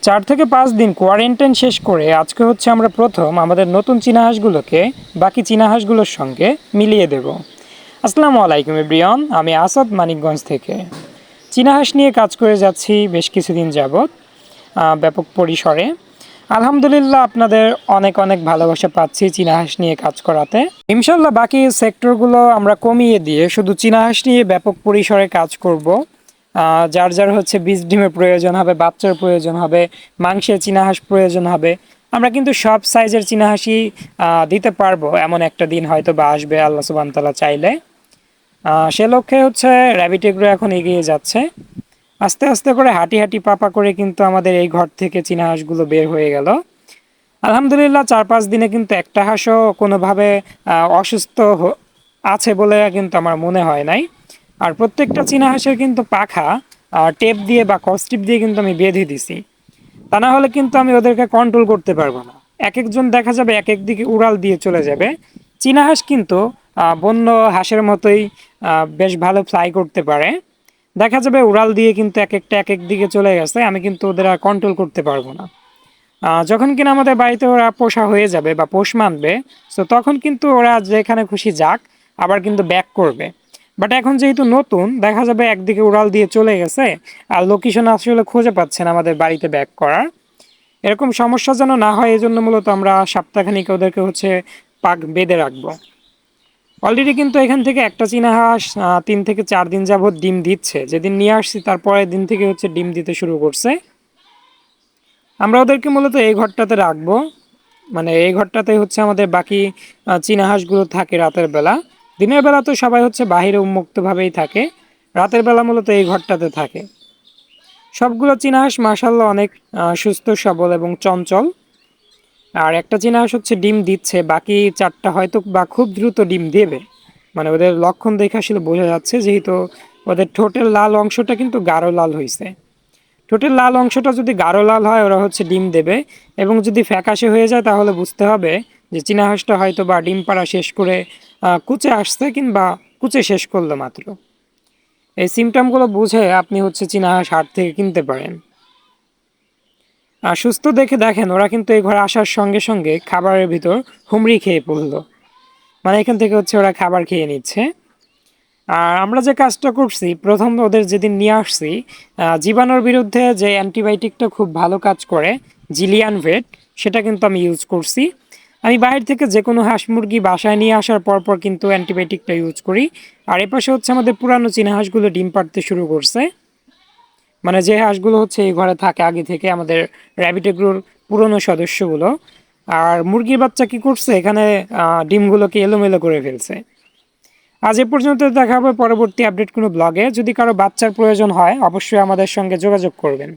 4 থেকে 5 দিন কোয়ারেন্টাইন শেষ করে আজকে হচ্ছে আমরা প্রথম আমাদের নতুন চীনা হাঁসগুলোকে বাকি চীনা হাঁসগুলোর সঙ্গে মিলিয়ে দেব। আসসালামু আলাইকুম এভরিওয়ান, আমি আসাদ মানিকগঞ্জ থেকে। চীনা হাঁস নিয়ে কাজ করে যাচ্ছি বেশ কিছুদিন যাবৎ ব্যাপক পরিসরে। আলহামদুলিল্লাহ আপনাদের অনেক অনেক ভালোবাসা পাচ্ছি চীনা হাঁস নিয়ে কাজ করাতে। ইনশাল্লাহ বাকি সেক্টরগুলো আমরা কমিয়ে দিয়ে শুধু চীনা হাঁস নিয়ে ব্যাপক পরিসরে কাজ করব। যার যার হচ্ছে বীজ ডিমের প্রয়োজন হবে, বাচ্চার প্রয়োজন হবে, মাংসের চীনা হাঁস প্রয়োজন হবে, আমরা কিন্তু সব সাইজের চীনা হাঁসই দিতে পারবো। এমন একটা দিন হয়তো বা আসবে আল্লাহ সুবহান তাআলা চাইলে। সে লক্ষ্যে হচ্ছে র্যাবিট এগ্রো এখন এগিয়ে যাচ্ছে। আস্তে আস্তে করে হাঁটি হাঁটি পাপা করে কিন্তু আমাদের এই ঘর থেকে চীনা হাঁসগুলো বের হয়ে গেল। আলহামদুলিল্লাহ 4-5 দিনে কিন্তু একটা হাঁসও কোনোভাবে অসুস্থ আছে বলে কিন্তু আমার মনে হয় নাই। আর প্রত্যেকটা চীনা হাঁসের কিন্তু পাখা টেপ দিয়ে বা কসটিপ দিয়ে কিন্তু আমি বেঁধে দিছি। তা না হলে কিন্তু আমি ওদেরকে কন্ট্রোল করতে পারবো না। এক একজন দেখা যাবে এক এক দিকে উড়াল দিয়ে চলে যাবে। চীনা হাঁস কিন্তু বন্য হাঁসের মতোই বেশ ভালো ফ্লাই করতে পারে। দেখা যাবে উড়াল দিয়ে কিন্তু এক একটা এক এক দিকে চলে গেছে, আমি কিন্তু ওদের আর কন্ট্রোল করতে পারবো না। যখন কিনা আমাদের বাড়িতে ওরা পোষা হয়ে যাবে বা পোষ মানবে, তো তখন কিন্তু ওরা যেখানে খুশি যাক, আবার কিন্তু ব্যাক করবে। বাট এখন যেহেতু নতুন, দেখা যাবে একদিকে উড়াল দিয়ে চলে গেছে আর লোকেশন আসলে খুঁজে পাচ্ছেন আমাদের বাড়িতে ব্যাক করার। এরকম সমস্যা যেন না হয় এই জন্য মূলত আমরা সপ্তাহখানিক ওদেরকে হচ্ছে পাক বেঁধে রাখবো। অলরেডি কিন্তু এখান থেকে একটা চীনা হাঁস 3 থেকে 4 দিন যাবৎ ডিম দিচ্ছে। যেদিন নিয়ে আসছি তারপরের দিন থেকে হচ্ছে ডিম দিতে শুরু করছে। আমরা ওদেরকে মূলত এই ঘরটাতে রাখবো, মানে এই ঘরটাতে হচ্ছে আমাদের বাকি চীনা হাঁসগুলো থাকে রাতের বেলা। দিনের বেলা তো সবাই হচ্ছে বাহিরে উন্মুক্তভাবেই থাকে, রাতের বেলা মূলত এই ঘরটাতে থাকে। সবগুলো চীনা হাঁস মাশাআল্লাহ অনেক সুস্থ সবল এবং চঞ্চল। আর একটা চীনা হাঁস হচ্ছে ডিম দিচ্ছে, বাকি 4টা হয়তো বা খুব দ্রুত ডিম দেবে। মানে ওদের লক্ষণ দেখে আসলে বোঝা যাচ্ছে, যেহেতু ওদের ঠোঁটের লাল অংশটা কিন্তু গাঢ় লাল হয়েছে। ঠোঁটের লাল অংশটা যদি গাঢ় লাল হয় ওরা হচ্ছে ডিম দেবে, এবং যদি ফ্যাকাশে হয়ে যায় তাহলে বুঝতে হবে যে চীনা হাঁসটা হয়তো বা ডিম পাড়া শেষ করে কুচে আসছে, কিংবা কুচে শেষ করলো মাত্র। এই সিমটমগুলো বুঝে আপনি হচ্ছে চীনা হাঁস হাট থেকে কিনতে পারেন। আর সুস্থ দেখে দেখেন ওরা কিন্তু এই ঘরে আসার সঙ্গে সঙ্গে খাবারের ভিতর হুমড়ি খেয়ে পড়লো, মানে এখান থেকে হচ্ছে ওরা খাবার খেয়ে নিচ্ছে। আর আমরা যে কাজটা করছি প্রথম ওদের যেদিন নিয়ে আসছি, জীবাণুর বিরুদ্ধে যে অ্যান্টিবায়োটিকটা খুব ভালো কাজ করে, জিলিয়ান ভেট, সেটা কিন্তু আমি ইউজ করছি। আমি বাইরে থেকে যে কোনো হাঁস মুরগি বাসায় নিয়ে আসার পর কিন্তু অ্যান্টিবায়োটিকটা ইউজ করি। আর এপাশে হচ্ছে আমাদের পুরানো চীনা হাঁসগুলো ডিম পাড়তে শুরু করছে, মানে যে হাঁসগুলো হচ্ছে এই ঘরে থাকে আগে থেকে, আমাদের র্যাবিট এগ্রোর পুরনো সদস্যগুলো। আর মুরগির বাচ্চা কি করছে এখানে, ডিমগুলোকে এলোমেলো করে ফেলছে। আজ এ পর্যন্ত, দেখা হবে পরবর্তী আপডেট কোনো ব্লগে। যদি কারো বাচ্চার প্রয়োজন হয় অবশ্যই আমাদের সঙ্গে যোগাযোগ করবেন।